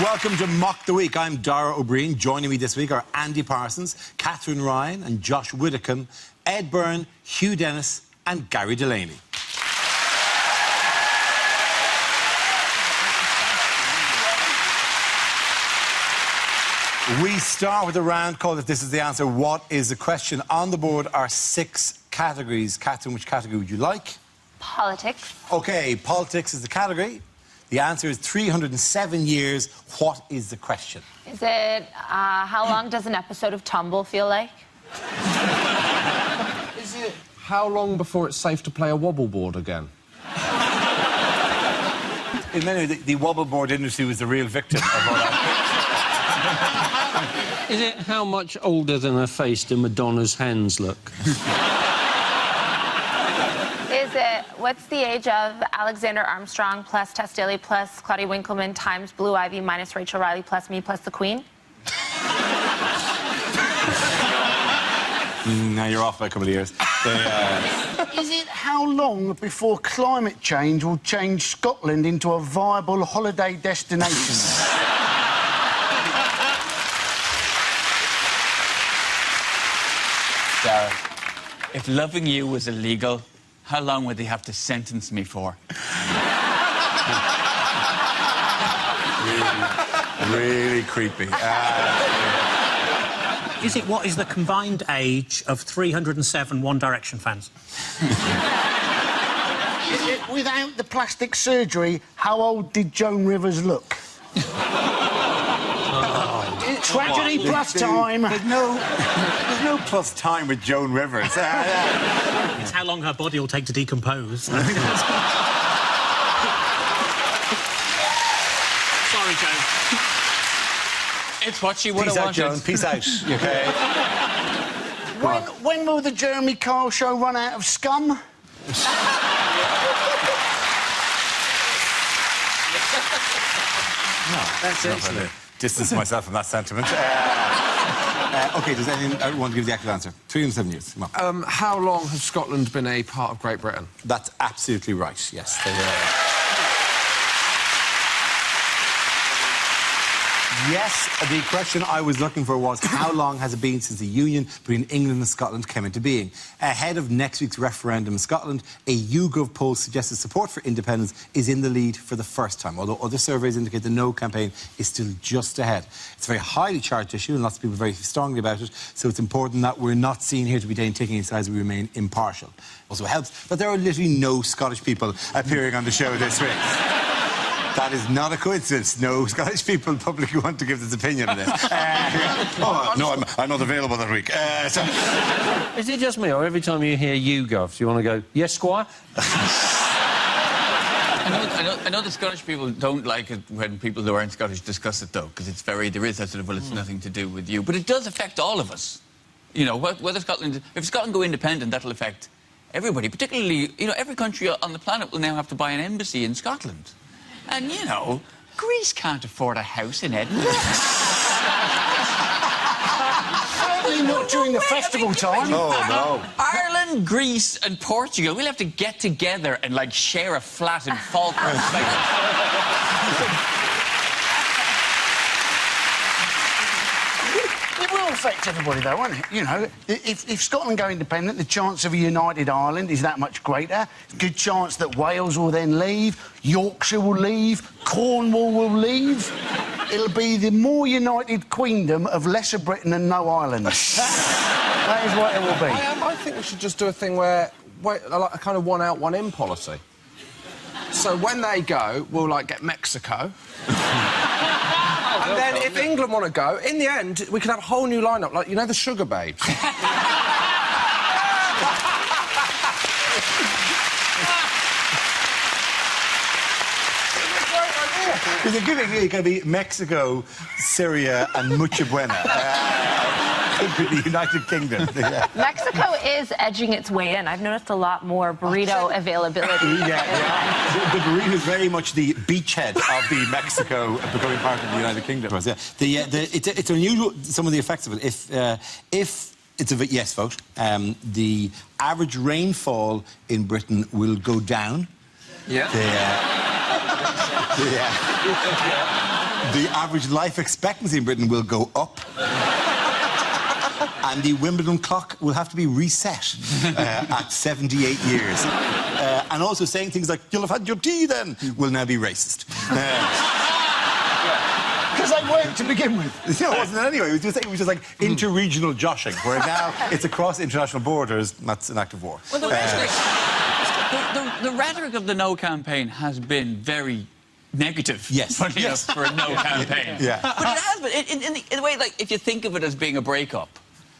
welcome to Mock the Week. I'm Dara O'Brien. Joining me this week are Andy Parsons, Catherine Ryan and Josh Widdicombe, Ed Byrne, Hugh Dennis and Gary Delaney. We start with a round called If This Is the Answer, What is the Question? On the board are 6 categories. Catherine, which category would you like? Politics. OK, politics is the category. The answer is 307 years. What is the question? Is it, how long does an episode of Tumble feel like? Is it how long before it's safe to play a wobble board again? In many ways, the wobble board industry was the real victim of all that. Is it how much older than her face do Madonna's hands look? Is it, what's the age of Alexander Armstrong plus Tess Daly plus Claudia Winkleman times Blue Ivy minus Rachel Riley plus me plus the Queen? Now you're off by a couple of years. Is it how long before climate change will change Scotland into a viable holiday destination? Dara, if loving you was illegal, how long would they have to sentence me for? Really creepy. Is it what is the combined age of 307 One Direction fans? Is it without the plastic surgery, how old did Joan Rivers look? Tragedy plus time. There's no plus time with Joan Rivers. It's how long her body will take to decompose. Sorry, Joan. It's what she would have wanted. Joan. Peace out. Okay. When will the Jeremy Kyle show run out of scum? No, That's excellent. Distance myself from that sentiment. OK, does anyone want to give the active answer? 307 years. Come on. How long has Scotland been a part of Great Britain? That's absolutely right, yes. Yes, the question I was looking for was how long has it been since the union between England and Scotland came into being? Ahead of next week's referendum in Scotland, a YouGov poll suggested support for independence is in the lead for the first time, although other surveys indicate the No campaign is still just ahead. It's a very highly charged issue and lots of people very strongly about it, so it's important that we're not seen here to be taking sides, we remain impartial. Also helps that there are literally no Scottish people appearing on the show this week. That is not a coincidence. No Scottish people publicly want to give this opinion on this. No, I'm not available that week. Is it just me, or every time you hear YouGov, you want to go, yes, Squire? I know the Scottish people don't like it when people who aren't Scottish discuss it, though, because there is that sort of, well, it's nothing to do with you. But it does affect all of us. You know, whether if Scotland go independent, that'll affect everybody. Particularly, you know, every country on the planet will now have to buy an embassy in Scotland. And, you know, Greece can't afford a house in Edinburgh. Certainly not during the festival time. Oh, no. Ireland, Greece and Portugal, we'll have to get together and, like, share a flat in Falkland. It will affect everybody, though, won't it? You know, if Scotland go independent, the chance of a united Ireland is that much greater. Good chance that Wales will then leave, Yorkshire will leave, Cornwall will leave. It'll be the more united queendom of Lesser Britain and no Ireland. That is what it will be. I think we should just do a thing where, like a kind of one out, one in policy. So when they go, we'll, like, get Mexico. And then, if England want to go, in the end, we can have a whole new lineup, like, you know, the Sugar Babes. Because you're giving it going to be Mexico, Syria and Mucha Buena. Could be the United Kingdom. Yeah. Mexico is edging its way in. I've noticed a lot more burrito availability. Yeah. The burrito is very much the beachhead of the Mexico becoming part of the United Kingdom. Yeah. It's unusual, some of the effects of it. If it's a yes vote, the average rainfall in Britain will go down. Yeah. The average life expectancy in Britain will go up. And the Wimbledon clock will have to be reset at 78 years. And also saying things like, "You'll have had your tea then," will now be racist. Because they weren't to begin with. No, it wasn't anyway. It was just like interregional joshing, where now it's across international borders, and that's an act of war. Well, the rhetoric of the No campaign has been very negative. Yes. For a No campaign. Yeah. But it has been, in a way, like, if you think of it as being a breakup,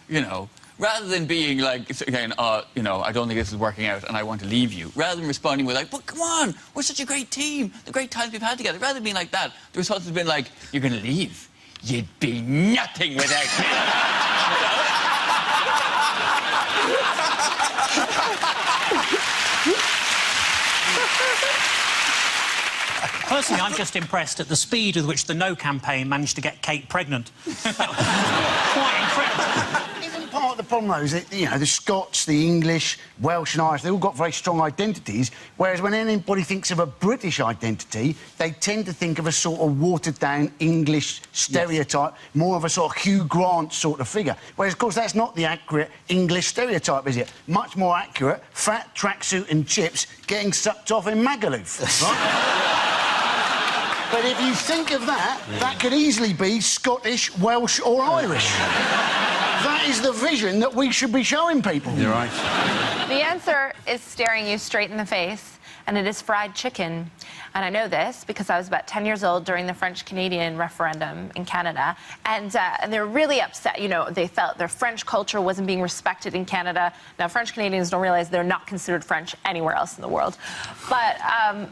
you know, rather than being like, again, you know, I don't think this is working out and I want to leave you, rather than responding with like, "But come on, we're such a great team, the great times we've had together," rather than being like that, the response has been like, "You're going to leave? You'd be nothing without me." Personally, I'm just impressed at the speed with which the No campaign managed to get Kate pregnant. Quite incredible. Isn't part of the problem, though, is that, you know, the Scots, the English, Welsh and Irish, they all got very strong identities, whereas when anybody thinks of a British identity, they tend to think of a sort of watered-down English stereotype, more of a sort of Hugh Grant sort of figure. Whereas, of course, that's not the accurate English stereotype, is it? Much more accurate, fat tracksuit and chips getting sucked off in Magaluf, right? But if you think of that, that could easily be Scottish, Welsh or Irish. That is the vision that we should be showing people. You're right. The answer is staring you straight in the face, and it is fried chicken. And I know this because I was about 10 years old during the French-Canadian referendum in Canada, and they were really upset. You know, they felt their French culture wasn't being respected in Canada. Now, French-Canadians don't realize they're not considered French anywhere else in the world. But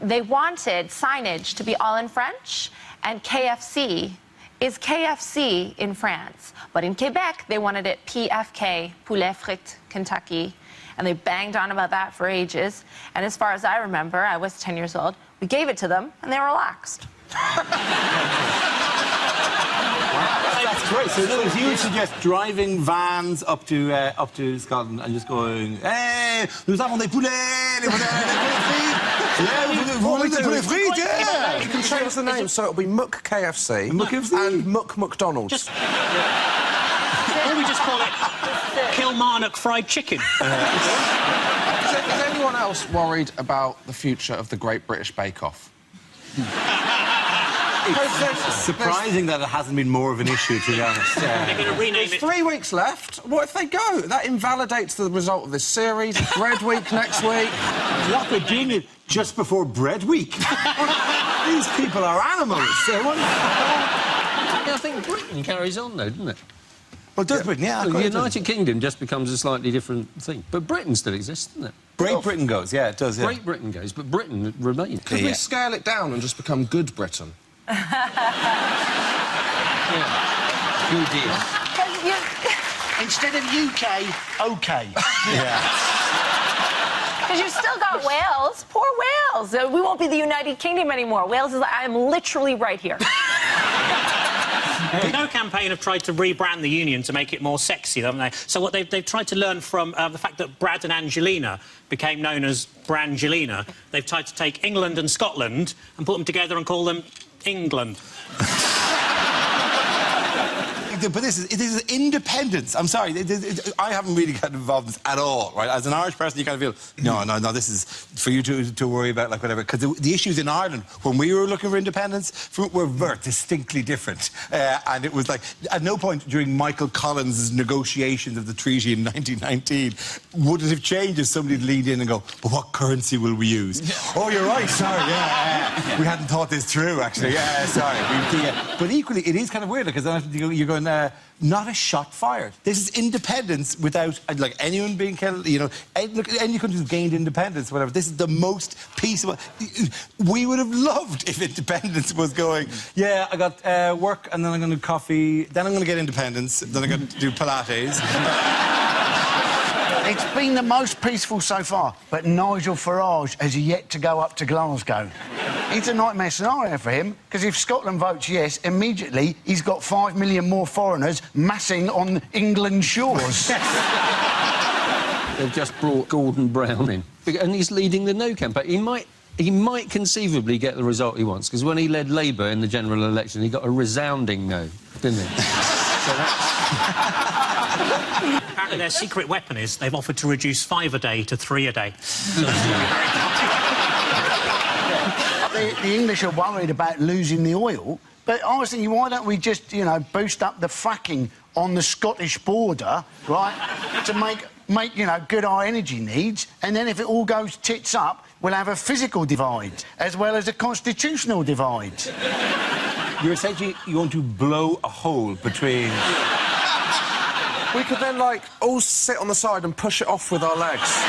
they wanted signage to be all in French, and KFC is KFC in France. But in Quebec, they wanted it PFK, Poulet Frites Kentucky. And they banged on about that for ages. And as far as I remember, I was 10 years old, we gave it to them, and they relaxed. That's great. So, in other words, you would suggest driving vans up to Scotland and just going, "Hey, nous avons des poulets, les poulets frites, yeah." You can change the name, so it'll be Muck KFC, and Muck McDonald's. Or we just call it Kilmarnock fried chicken. Is anyone else worried about the future of the Great British Bake Off? It's surprising that it hasn't been more of an issue, to be honest. They're going to rename There's it. 3 weeks left. What if they go? That invalidates the result of this series. Bread Week next week. What, they're doing it just before Bread Week? These people are animals. I think Britain carries on, though, doesn't it? Well, does Britain? Yeah. The United Kingdom just becomes a slightly different thing. But Britain still exists, doesn't it? Great Britain goes, yeah, it does, yeah. Great Britain goes, but Britain remains. Could we scale it down and just become Good Britain? Good deal. Instead of UK, OK. Yeah. Because you've still got Wales. Poor Wales. We won't be the United Kingdom anymore. Wales is like, I'm literally right here. The No campaign have tried to rebrand the union to make it more sexy, haven't they? So what they've tried to learn from the fact that Brad and Angelina became known as Brangelina, they've tried to take England and Scotland and put them together and call them England. But this is independence. I'm sorry, I haven't really gotten involved in this at all, right? As an Irish person, you kind of feel, no, this is for you to worry about, like, whatever. Because the issues in Ireland, when we were looking for independence, were very distinctly different. And it was like, at no point during Michael Collins' negotiations of the treaty in 1919 would it have changed if somebody leaned in and go, "But what currency will we use?" "Oh, you're right, sorry, yeah. We hadn't thought this through, actually. Yeah, sorry." But equally, it is kind of weird, because you're going, not a shot fired. This is independence without, like, anyone being killed, you know. Look, any country who's gained independence, whatever. This is the most peaceful. We would have loved if independence was going, yeah, I got work, and then I'm going to do coffee, then I'm going to get independence, then I'm going to do Pilates. It's been the most peaceful so far, but Nigel Farage has yet to go up to Glasgow. It's a nightmare scenario for him, because if Scotland votes yes, immediately he's got 5 million more foreigners massing on England's shores. They've just brought Gordon Brown in, and he's leading the No campaign. He might he might conceivably get the result he wants, because when he led Labour in the general election, he got a resounding no, didn't he? So Apparently their secret weapon is they've offered to reduce 5 a day to 3 a day. The English are worried about losing the oil, but I was thinking, why don't we just, you know, boost up the fracking on the Scottish border, right, to make you know, good our energy needs, and then if it all goes tits up, we'll have a physical divide as well as a constitutional divide. You're essentially going to blow a hole between... We could then, like, all sit on the side and push it off with our legs.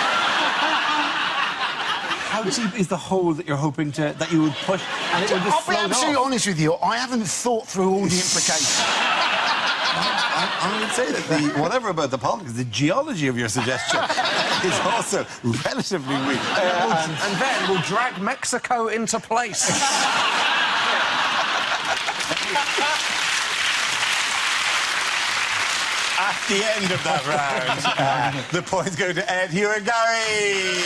How deep is the hole that you're hoping that you would push and it would just I'll be float absolutely off? honest with you, I haven't thought through all the implications. I would say that whatever about the politics, the geology of your suggestion is also relatively weak. And then we'll drag Mexico into place. At the end of that round, the points go to Ed, Hugh and Gary.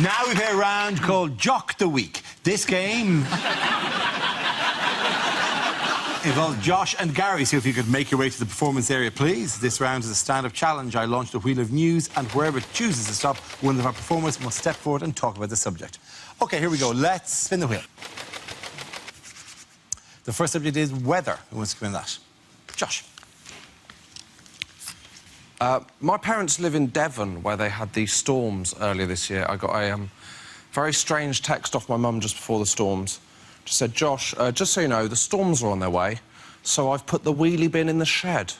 Now we play a round called Jock the Week. This game involves Josh and Gary, so if you could make your way to the performance area, please. This round is a stand-up challenge. I launched a wheel of news, and wherever it chooses to stop, one of our performers must step forward and talk about the subject. OK, here we go. Let's spin the wheel. The first subject is weather. Who wants to come in that? Josh. My parents live in Devon, where they had these storms earlier this year. I got a very strange text off my mum just before the storms. Just said, Josh, just so you know, the storms are on their way, so I've put the wheelie bin in the shed.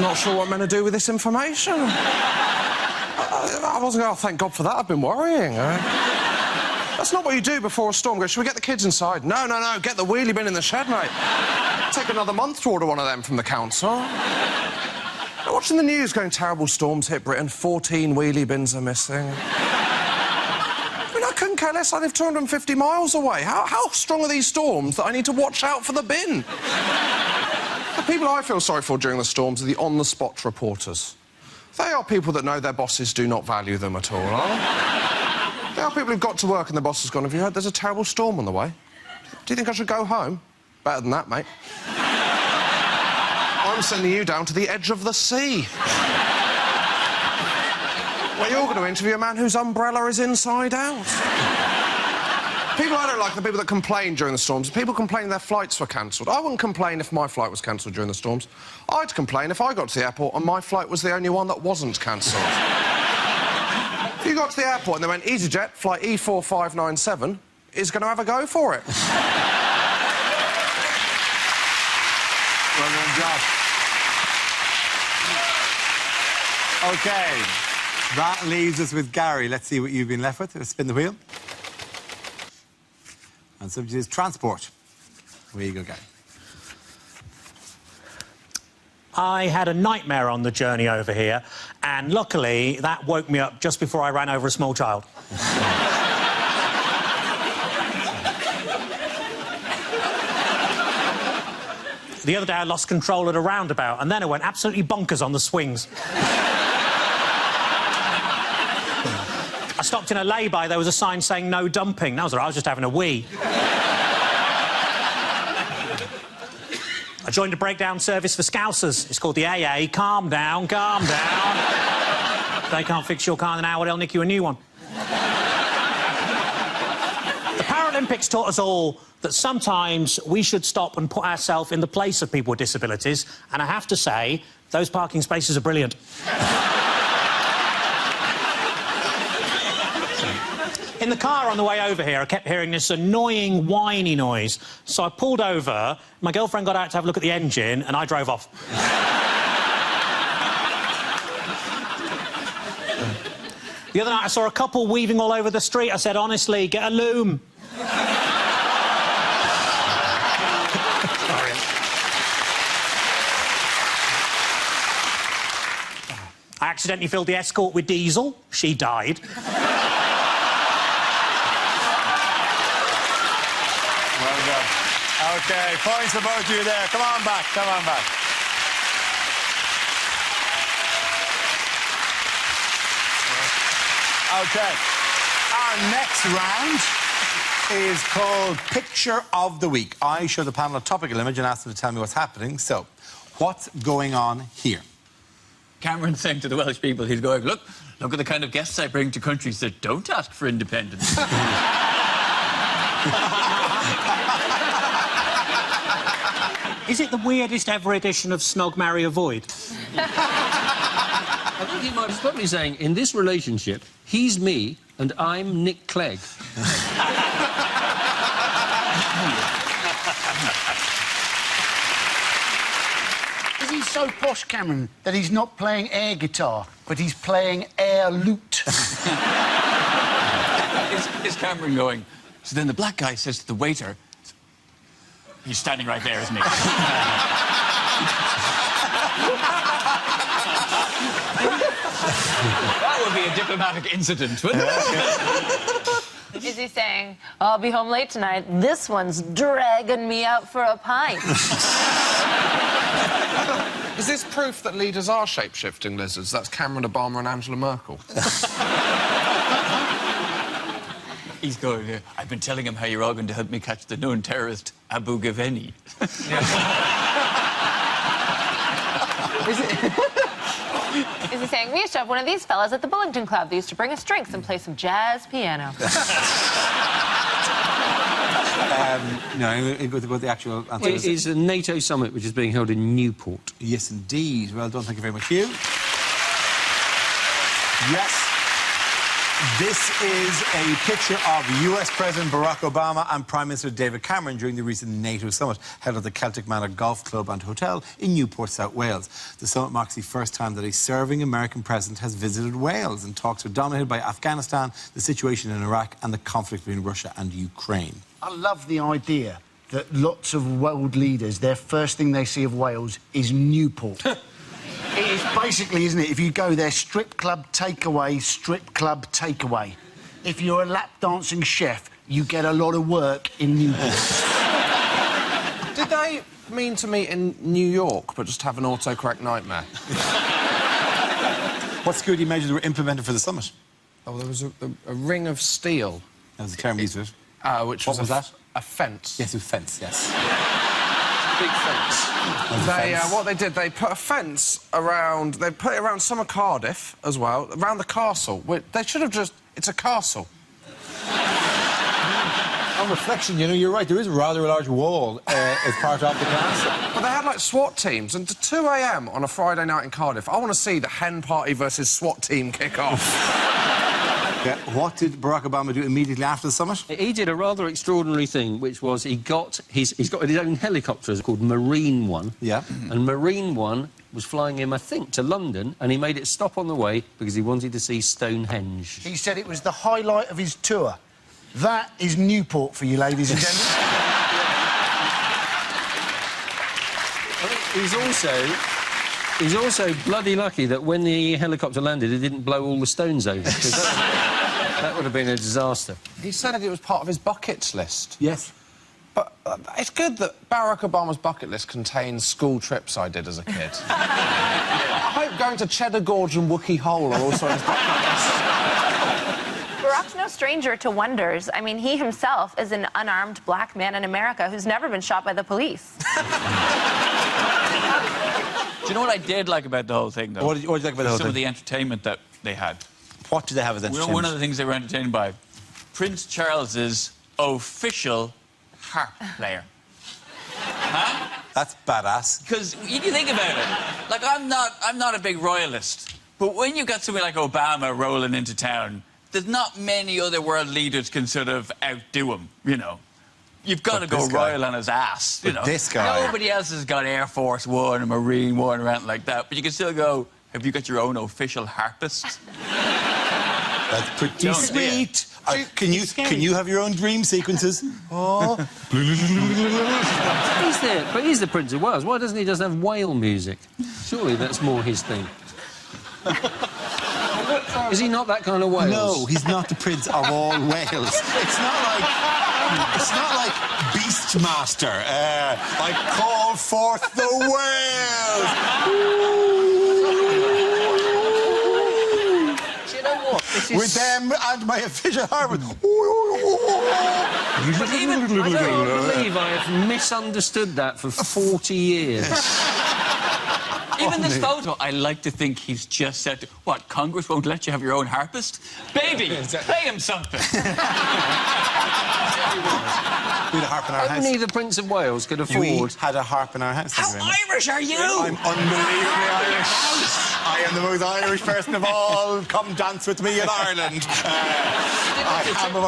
Not sure what I'm meant to do with this information. I wasn't going, oh, thank God for that, I've been worrying. That's not what you do before a storm. Go, should we get the kids inside? No, no, no, get the wheelie bin in the shed, mate. Take another month to order one of them from the council. I'm watching the news going, terrible storms hit Britain, 14 wheelie bins are missing. I mean, I couldn't care less. I live 250 miles away. How strong are these storms that I need to watch out for the bin? The people I feel sorry for during the storms are the on-the-spot reporters. They are people that know their bosses do not value them at all, They are people who've got to work and the boss has gone, have you heard there's a terrible storm on the way? Do you think I should go home? Better than that, mate. I'm sending you down to the edge of the sea. Where you're going to interview a man whose umbrella is inside out. People I don't like are the people that complain during the storms. People complain their flights were cancelled. I wouldn't complain if my flight was cancelled during the storms. I'd complain if I got to the airport and my flight was the only one that wasn't cancelled. If you got to the airport and they went, EasyJet, flight E4597 is going to have a go for it. Well done, Josh. OK, that leaves us with Gary. Let's see what you've been left with. Let's spin the wheel. And subject is transport. Where you go, Gary. I had a nightmare on the journey over here, and luckily that woke me up just before I ran over a small child. The other day I lost control at a roundabout, and then I went absolutely bonkers on the swings. I stopped in a lay-by, there was a sign saying no dumping. That was all right, I was just having a wee. I joined a breakdown service for Scousers. It's called the AA. Calm down, calm down. If they can't fix your car in an hour, they'll nick you a new one. The Paralympics taught us all that sometimes we should stop and put ourselves in the place of people with disabilities, and I have to say, those parking spaces are brilliant. In the car on the way over here, I kept hearing this annoying, whiny noise. So I pulled over, my girlfriend got out to have a look at the engine, and I drove off. The other night, I saw a couple weaving all over the street. I said, honestly, get a loom. I accidentally filled the Escort with diesel. She died. Well done. OK, points for both of you there. Come on back, come on back. OK. Our next round is called Picture of the Week. I show the panel a topical image and ask them to tell me what's happening. So, what's going on here? Cameron's saying to the Welsh people, he's going, look at the kind of guests I bring to countries that don't ask for independence. Is it the weirdest ever edition of Snog, Marry, Avoid? I think he might be probably saying, in this relationship, he's me and I'm Nick Clegg. Is he so posh, Cameron, that he's not playing air guitar, but he's playing air lute? Is Cameron going? So then the black guy says to the waiter, he's standing right there, isn't he? That would be a diplomatic incident, wouldn't it? Is he saying, I'll be home late tonight, this one's dragging me out for a pint? Is this proof that leaders are shape-shifting lizards? That's Cameron, Obama and Angela Merkel. He's going, I've been telling him how you're all going to help me catch the known terrorist Abu Ghraib. Is he saying, we used to have one of these fellas at the Bullington Club. They used to bring us drinks and play some jazz piano. No, I'm going to go with the actual answer. It is a NATO summit which is being held in Newport. Yes, indeed. Well done. Thank you very much, Hugh. Yes. This is a picture of US President Barack Obama and Prime Minister David Cameron during the recent NATO summit held at the Celtic Manor Golf Club and Hotel in Newport, South Wales. The summit marks the first time that a serving American president has visited Wales, and talks were dominated by Afghanistan, the situation in Iraq and the conflict between Russia and Ukraine. I love the idea that lots of world leaders, their first thing they see of Wales is Newport. It is basically, isn't it, if you go there, strip club takeaway, strip club takeaway. If you're a lap dancing chef, you get a lot of work in Newport. Did they mean to meet in New York, but just have an autocorrect nightmare? What security measures were implemented for the summit? Oh, there was a ring of steel. That was the term used for it. Which What was that? A fence. Yes, it was fence, yes. Big fence. What they did, they put a fence around... They put it around some of Cardiff as well, around the castle. They should have just... It's a castle. On reflection, you know, you're right, there is rather a large wall as part of the castle. But they had, like, SWAT teams, and to 2 a.m. on a Friday night in Cardiff, I want to see the hen party versus SWAT team kick off. What did Barack Obama do immediately after the summit? He did a rather extraordinary thing, which was he's got his own helicopter called Marine One. Yeah. And Marine One was flying him, I think, to London, and he made it stop on the way because he wanted to see Stonehenge. He said it was the highlight of his tour. That is Newport for you, ladies and gentlemen. He's also bloody lucky that when the helicopter landed, it didn't blow all the stones over. That would have been a disaster. He said it was part of his bucket list. Yes. But it's good that Barack Obama's bucket list contains school trips I did as a kid. I hope going to Cheddar Gorge and Wookey Hole are also in his bucket list. Barack's no stranger to wonders. I mean, he himself is an unarmed black man in America who's never been shot by the police. Do you know what I did like about the whole thing, though? What did you like about the whole Some thing? of the entertainment that they had. What did they have as entertainment? One of the things they were entertained by, Prince Charles's official harp player. Huh? That's badass. Because you think about it, like I'm not a big royalist, but when you got somebody like Obama rolling into town, there's not many other world leaders can sort of outdo him, you know. You've got to go royal on his ass, you know. This guy. Nobody else has got Air Force One or Marine One or anything like that, but you can still go, have you got your own official harpist? That's pretty sweet. Can you have your own dream sequences? Oh. He's the Prince of Wales. Why doesn't he just have whale music? Surely that's more his thing. Is he not that kind of Wales? No, he's not the Prince of all Wales. It's not like Beastmaster. I call forth the whales. Do you know what? With their and my official harp. But even, I don't believe I have misunderstood that for 40 years. even this photo, I like to think he's just said, what, Congress won't let you have your own harpist? Baby, play him something. We had a harp in our house. Only the Prince of Wales could afford... We had a harp in our house. How Irish are you? I'm unbelievably Irish. I am the most Irish person of all. Come dance with me in Ireland.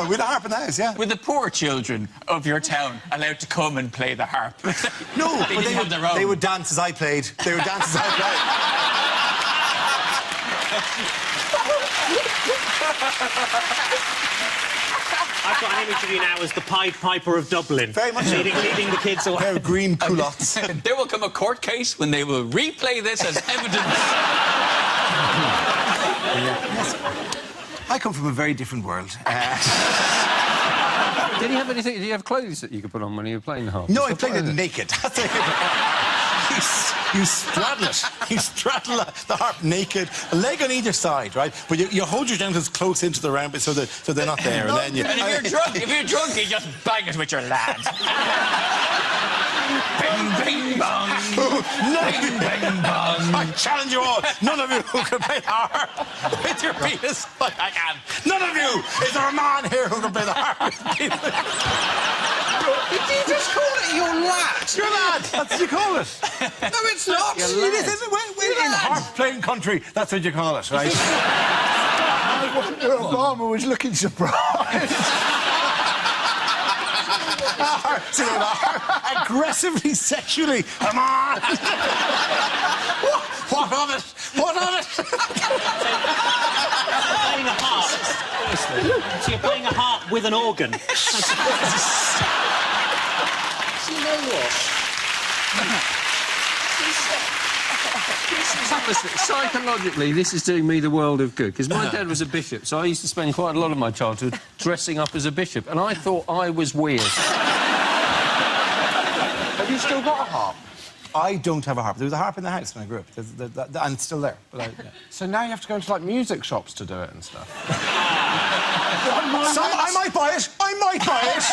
We had a harp in the house, yeah. Were the poor children of your town allowed to come and play the harp? No, they but didn't have their own. They would dance as I played. They would dance as I I've got an image of you now as the Pied Piper of Dublin. Very much so. leading the kids away. They're green culottes. There will come a court case when they will replay this as evidence. I come from a very different world. Did he have anything... Did you have clothes that you could put on when you were playing the harp? No, I played it naked. You straddle it. You straddle the harp naked, a leg on either side, right? But you hold your genitals close into the round bit so they're not there. And then you... And if you're drunk, you just bang it with your lad. Bing, bing, bong. Bing, bing, bong. I challenge you all. None of you who can play the harp with your penis like I can. None of you. Is there a man here who can play the harp with his penis? Did you just call it your lad? Your lad. That's what you call it. No, it's not. It is, isn't it? We're in harp playing country. That's what you call it, right? I wonder if Obama was looking surprised. Aggressively sexually. Come on. What of it? What of it? Playing a harp. So you're playing a harp with an organ. Do you know what? Psychologically, this is doing me the world of good, because my dad was a bishop, so I used to spend quite a lot of my childhood dressing up as a bishop, and I thought I was weird. Have you still got a harp? I don't have a harp. There was a harp in the house when I grew up, and it's still there. But yeah. So now you have to go into, like, music shops to do it and stuff. I might buy it. I might buy it.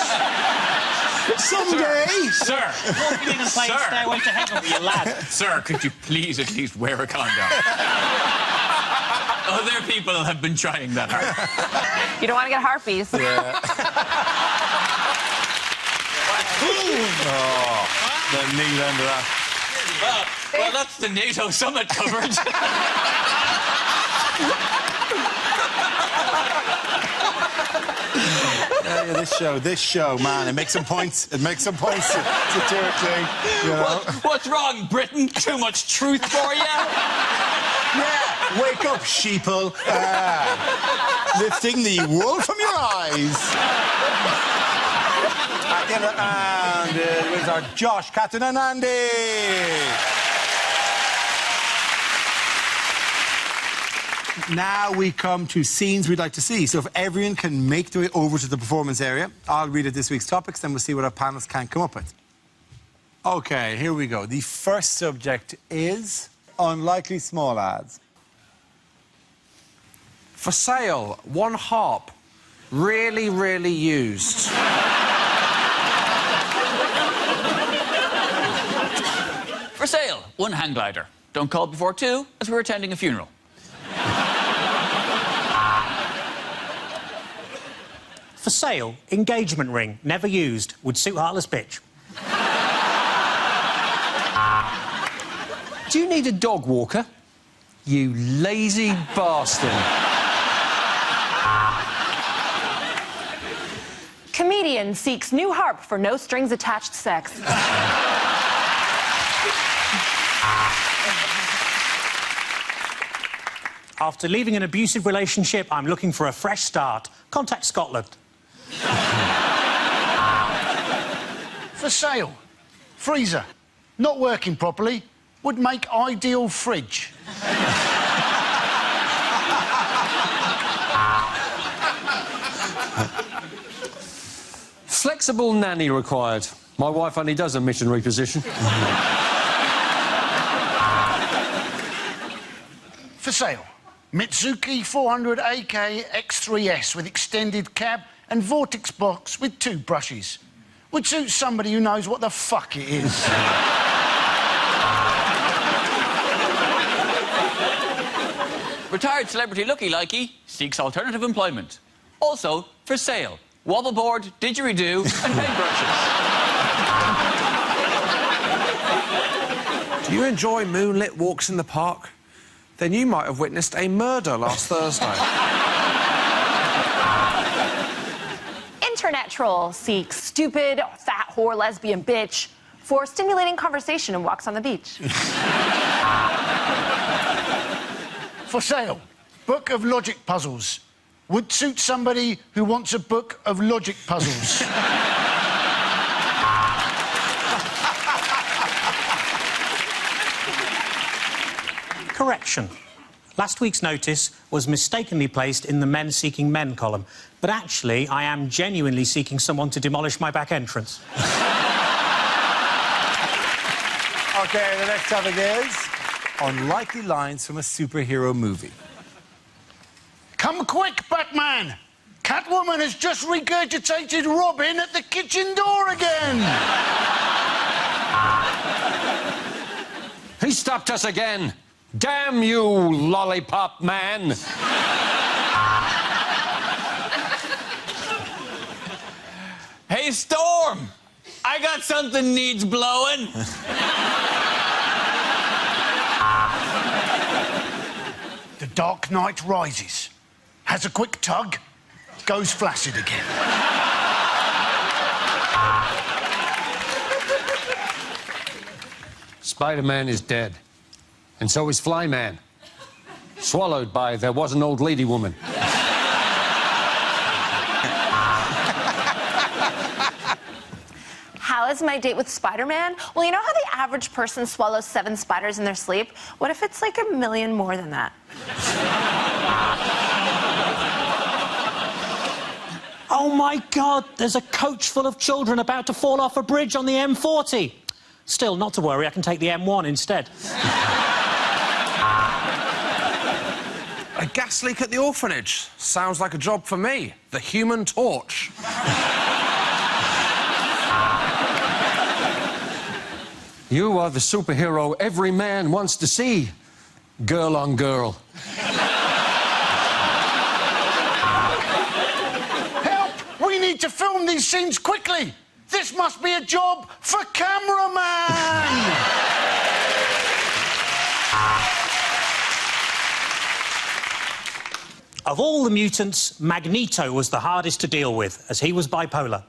Someday. Sir. Walking in and playing Stairway to Heaven with your lad. Sir, could you please at least wear a condom? Other people have been trying that hard. You don't want to get harpies. Yeah. The neat end of that. Well, that's the NATO summit covered. This show, man, it makes some points. It makes some points satirically, you know. What's wrong, Britain? Too much truth for you? Yeah, wake up, sheeple. Lifting the wool from your eyes. At the end of the round, it was our Josh, Catherine and Andy. Now we come to scenes we'd like to see. So if everyone can make their way over to the performance area, I'll read out this week's topics, then we'll see what our panelists can come up with. OK, here we go. The first subject is unlikely small ads. For sale, one harp. Really, really used. For sale, one hang glider. Don't call before 2, as we're attending a funeral. For sale, engagement ring, never used, would suit Heartless Bitch. Do you need a dog walker? You lazy bastard. Comedian seeks new harp for no strings attached sex. After leaving an abusive relationship, I'm looking for a fresh start. Contact Scotland. For sale. Freezer. Not working properly. Would make ideal fridge. Flexible nanny required. My wife only does a missionary position. For sale. Mitsuki 400 AK X3S with extended cab and vortex box with 2 brushes. Would suit somebody who knows what the fuck it is. Retired celebrity Lucky Likey seeks alternative employment. Also, for sale, wobbleboard, didgeridoo and paintbrushes. Do you enjoy moonlit walks in the park? Then you might have witnessed a murder last Thursday. Internet troll seeks stupid, fat whore, lesbian bitch for stimulating conversation and walks on the beach. For sale, book of logic puzzles. Would suit somebody who wants a book of logic puzzles. Correction. Last week's notice was mistakenly placed in the Men Seeking Men column, but actually I am genuinely seeking someone to demolish my back entrance. OK, the next topic is unlikely lines from a superhero movie. Come quick, Batman! Catwoman has just regurgitated Robin at the kitchen door again! He stopped us again. Damn you, lollipop man. Hey, Storm! I got something needs blowing. The Dark Knight rises, has a quick tug, goes flaccid again. Spider-Man is dead. And so is Flyman. Swallowed by There Was an Old Lady Woman. How is my date with Spider-Man? Well, you know how the average person swallows 7 spiders in their sleep? What if it's like 1 million more than that? Oh, my God, there's a coach full of children about to fall off a bridge on the M40. Still, not to worry, I can take the M1 instead. A gas leak at the orphanage. Sounds like a job for me. The Human Torch. You are the superhero every man wants to see. Girl on girl. Help! We need to film these scenes quickly! This must be a job for cameraman! Of all the mutants, Magneto was the hardest to deal with, as he was bipolar.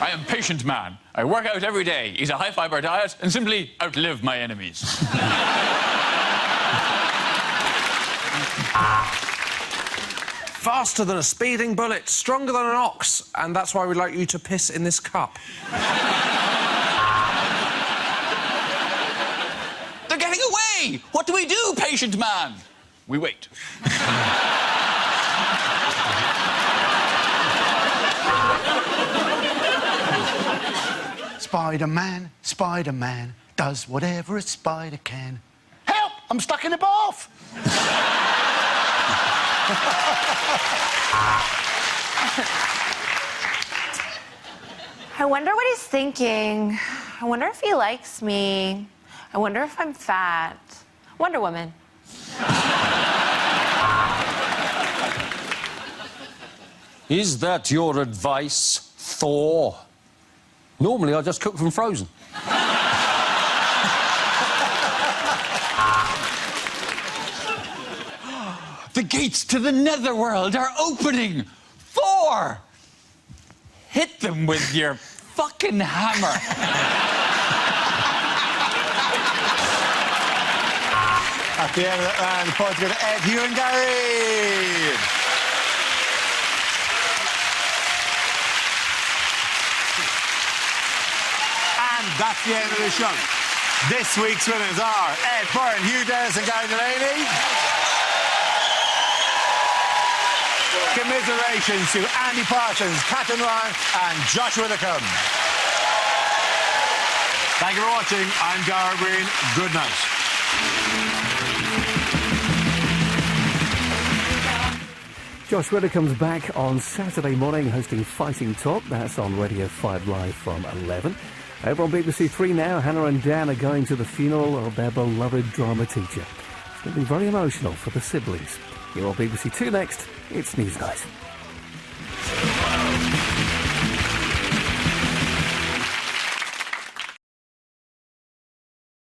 I am Patient Man. I work out every day, eat a high-fiber diet, and simply outlive my enemies. Faster than a speeding bullet, stronger than an ox, and that's why we'd like you to piss in this cup. They're getting away! What do we do, Patient Man? We wait. Spider-Man, Spider-Man, does whatever a spider can. Help! I'm stuck in a bath! I wonder what he's thinking. I wonder if he likes me. I wonder if I'm fat. Wonder Woman. Is that your advice, Thor? Normally, I just cook from frozen. The gates to the netherworld are opening! Thor! Hit them with your fucking hammer. At the end of that round, the points go to Ed, Hugh and Gary. And that's the end of the show. This week's winners are Ed Byrne, Hugh Dennis and Gary Delaney. Commiserations to Andy Parsons, Catherine Ryan and Joshua Whitcomb. Thank you for watching. I'm Dara Green. Good night. Josh Ritter comes back on Saturday morning hosting Fighting Talk. That's on Radio 5 Live from 11. Over on BBC 3 now, Hannah and Dan are going to the funeral of their beloved drama teacher. It's going to be very emotional for the siblings. Here on BBC 2 next, it's Newsnight.